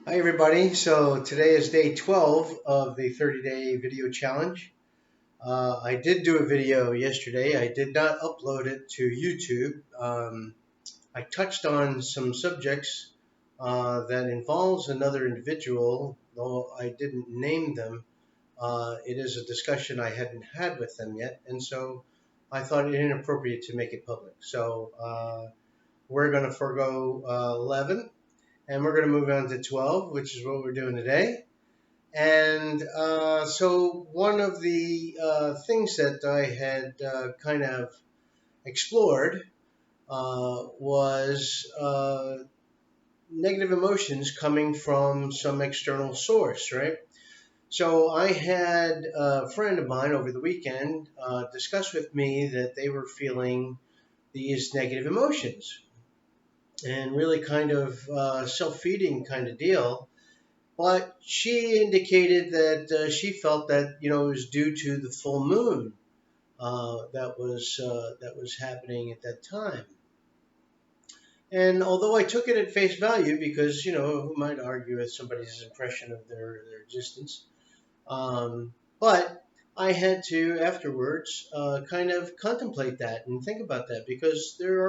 Hi everybody. So today is day 12 of the 30-day video challenge. I did do a video yesterday. I did not upload it to YouTube. I touched on some subjects that involves another individual, though I didn't name them. It is a discussion I hadn't had with them yet, and so I thought it inappropriate to make it public. So we're going to forego 11 and we're going to move on to 12, which is what we're doing today. And so, one of the things that I had kind of explored was negative emotions coming from some external source, right? So, I had a friend of mine over the weekend discuss with me that they were feeling these negative emotions and really kind of self-feeding kind of deal. But she indicated that she felt that it was due to the full moon that was happening at that time. And although I took it at face value, because who might argue with somebody's impression of their existence, but I had to afterwards kind of contemplate that and think about that because there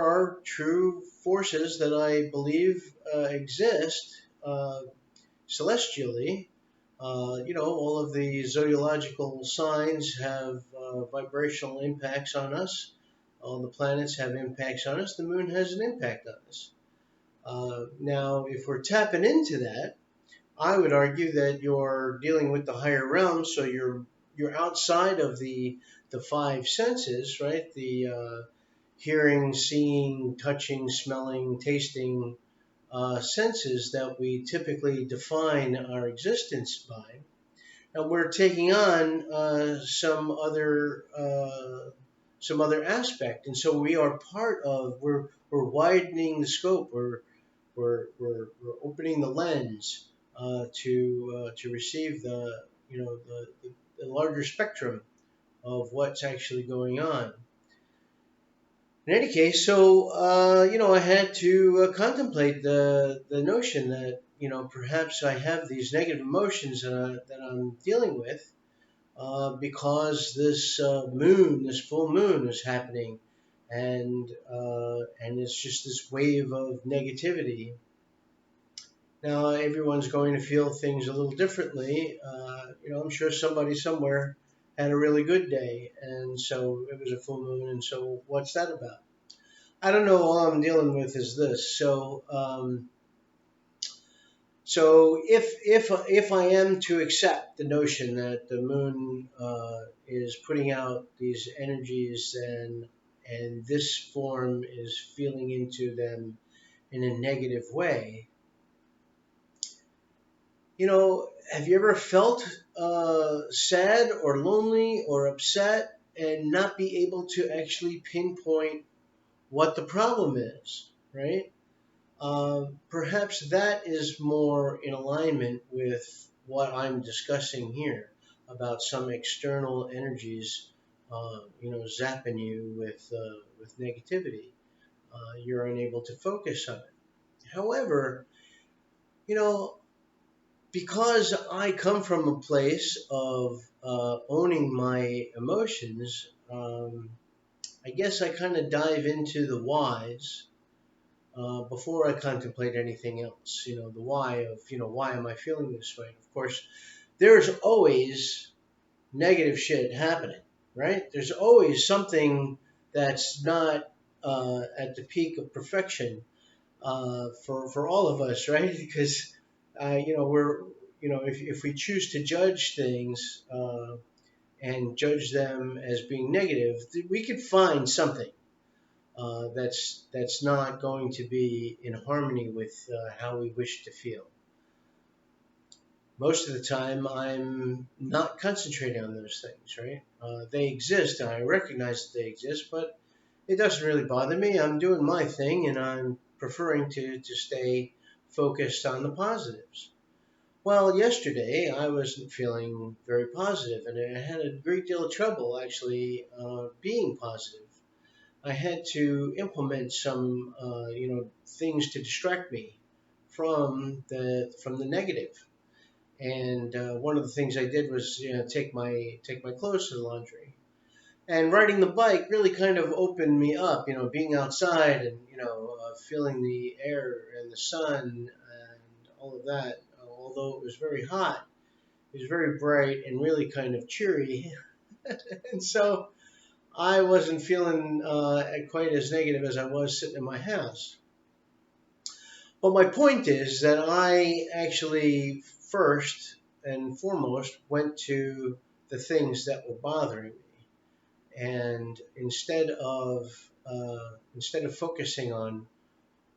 are true forces that I believe exist celestially. All of the zodiological signs have vibrational impacts on us. All the planets have impacts on us. The moon has an impact on us. Now, if we're tapping into that, I would argue that you're dealing with the higher realms, so you're outside of the five senses, right? The hearing, seeing, touching, smelling, tasting senses that we typically define our existence by. And we're taking on some other aspect, and so we are part of. We're widening the scope. We're opening the lens to receive the larger spectrum of what's actually going on. In any case, so I had to contemplate the notion that perhaps I have these negative emotions that I'm dealing with because this this full moon, is happening, and it's just this wave of negativity. Now everyone's going to feel things a little differently. I'm sure somebody somewhere had a really good day, and so it was a full moon, and so what's that about? I don't know. All I'm dealing with is this. So if I am to accept the notion that the moon is putting out these energies and this form is feeling into them in a negative way, have you ever felt sad or lonely or upset and not be able to actually pinpoint what the problem is, right? Perhaps that is more in alignment with what I'm discussing here about some external energies, zapping you with negativity. You're unable to focus on it. However, you know, because I come from a place of owning my emotions, I guess I kind of dive into the whys before I contemplate anything else. The why of, why am I feeling this way? Of course, there's always negative shit happening, right? There's always something that's not at the peak of perfection for all of us, right? Because, we're, if we choose to judge things and judge them as being negative, we could find something that's not going to be in harmony with how we wish to feel. Most of the time, I'm not concentrating on those things, right? They exist, and I recognize that they exist, but it doesn't really bother me. I'm doing my thing, and I'm preferring to stay focused on the positives. Well, yesterday I wasn't feeling very positive, and I had a great deal of trouble actually being positive. I had to implement some, things to distract me from the negative. And one of the things I did was, take my clothes to the laundry. And riding the bike really kind of opened me up, being outside and feeling the air and the sun and all of that. Although it was very hot, it was very bright and really kind of cheery. And so I wasn't feeling quite as negative as I was sitting in my house. But my point is that I actually first and foremost went to the things that were bothering me, and instead of focusing on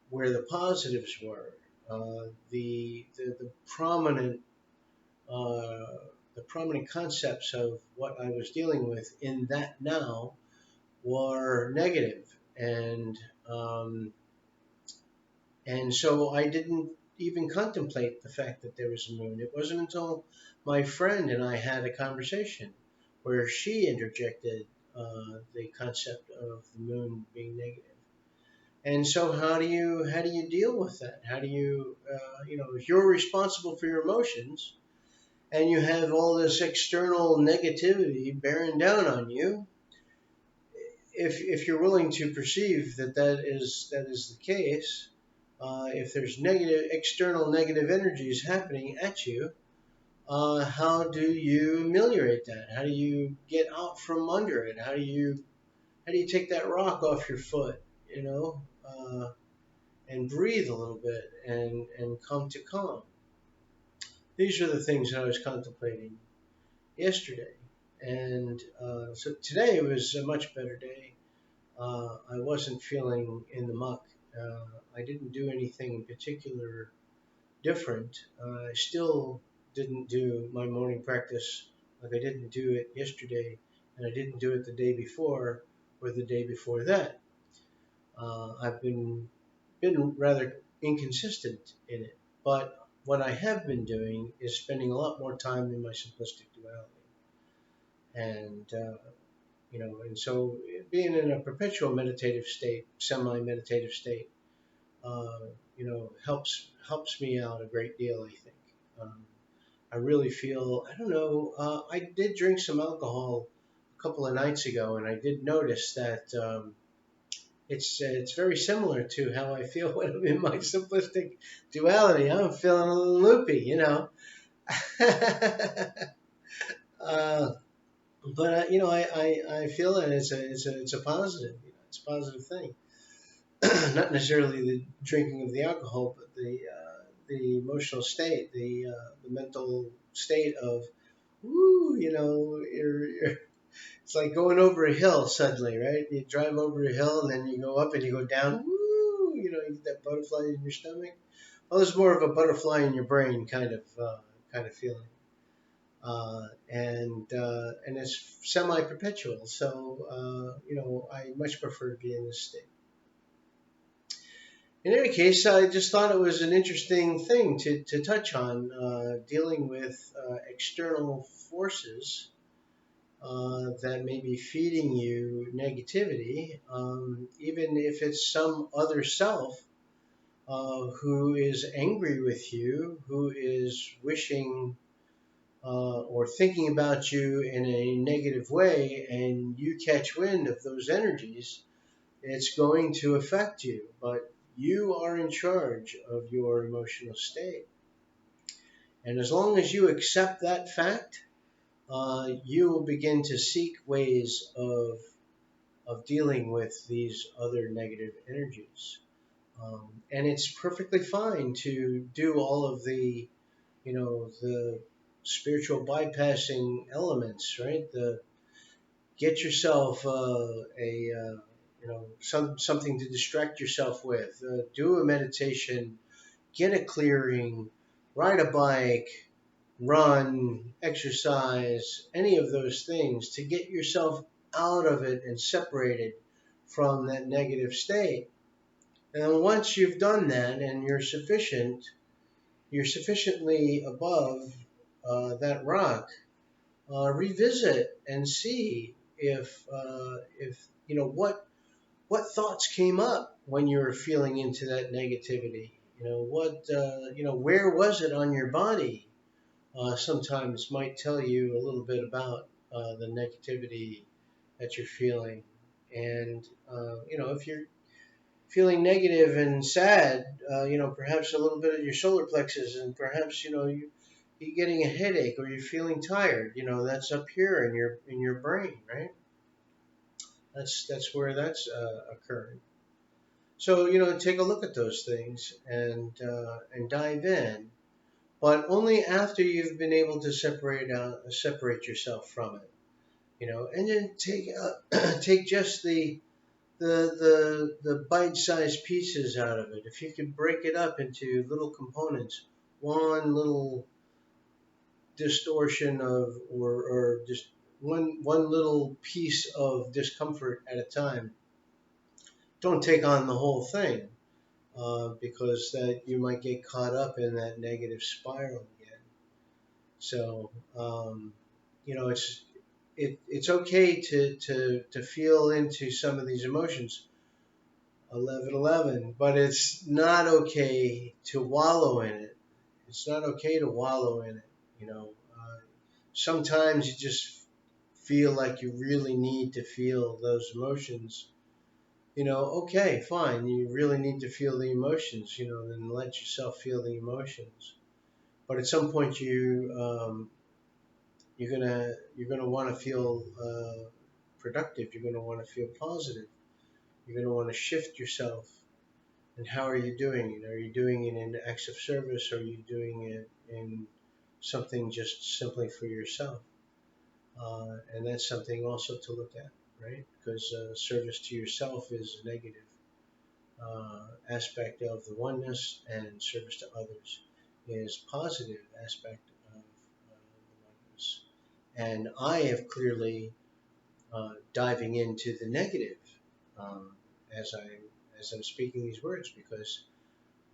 where the positives were, the prominent uh, the prominent concepts of what I was dealing with in that now were negative, and um, and so I didn't even contemplate the fact that there was a moon. It wasn't until my friend and I had a conversation where she interjected the concept of the moon being negative. And so, how do you deal with that? How do you, if you're responsible for your emotions and you have all this external negativity bearing down on you, if you're willing to perceive that is the case, if there's external negative energies happening at you, how do you ameliorate that? How do you get out from under it? How do you take that rock off your foot? And breathe a little bit and come to calm. These are the things that I was contemplating yesterday, and so today was a much better day. I wasn't feeling in the muck. I didn't do anything in particular different. I still didn't do my morning practice like I didn't do it yesterday, and I didn't do it the day before or the day before that. I've been rather inconsistent in it, but what I have been doing is spending a lot more time in my simplistic duality, and so being in a perpetual meditative state, semi-meditative state, helps me out a great deal. I think I really feel. I don't know. I did drink some alcohol a couple of nights ago, and I did notice that it's very similar to how I feel when I'm in my simplistic duality. I'm feeling a little loopy. uh, but I feel that it's a positive. It's a positive thing. Not necessarily the drinking of the alcohol, but the emotional state, the mental state of, woo, it's like going over a hill suddenly, right? You drive over a hill and then you go up and you go down, woo, you get that butterfly in your stomach. Well, there's more of a butterfly in your brain kind of feeling. And it's semi-perpetual, so I much prefer to be in this state. In any case, I just thought it was an interesting thing to touch on, dealing with external forces that may be feeding you negativity, even if it's some other self who is angry with you, who is wishing or thinking about you in a negative way, and you catch wind of those energies, it's going to affect you. But you are in charge of your emotional state. And as long as you accept that fact, you will begin to seek ways of dealing with these other negative energies. And it's perfectly fine to do all of the spiritual bypassing elements, right? Get yourself something to distract yourself with. Do a meditation, get a clearing, ride a bike, run, exercise, any of those things to get yourself out of it and separated from that negative state. And once you've done that and you're sufficiently above that rock, revisit and see if what thoughts came up when you were feeling into that negativity. Where was it on your body? Sometimes might tell you a little bit about the negativity that you're feeling. And, if you're feeling negative and sad, perhaps a little bit of your solar plexus, and perhaps, you're getting a headache or you're feeling tired, that's up here in your brain, right? That's where that's occurring. So, take a look at those things and dive in, but only after you've been able to separate yourself from it, and then take just the bite-sized pieces out of it. If you could break it up into little components, one little distortion or just one little piece of discomfort at a time. Don't take on the whole thing, because that you might get caught up in that negative spiral again. So, it's okay to feel into some of these emotions, 1111, but it's not okay to wallow in it. It's not okay to wallow in it. Sometimes you just feel like you really need to feel those emotions. Okay, fine. You really need to feel the emotions. Then let yourself feel the emotions. But at some point, you're gonna want to feel productive. You're gonna want to feel positive. You're gonna want to shift yourself. And how are you doing it? Are you doing it in acts of service? Or are you doing it in something just simply for yourself? And that's something also to look at, right? Because service to yourself is a negative aspect of the oneness, and service to others is positive aspect of the oneness. And I have clearly diving into the negative um, as I'm speaking these words, because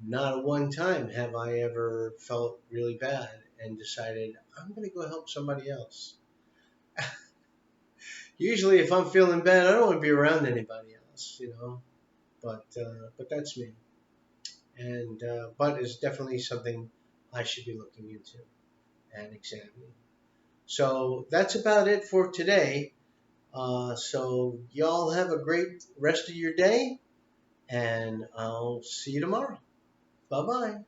not at one time have I ever felt really bad and decided I'm going to go help somebody else. Usually, if I'm feeling bad, I don't want to be around anybody else. But that's me, and but it's definitely something I should be looking into and examining. So that's about it for today. So y'all have a great rest of your day, and I'll see you tomorrow. Bye bye.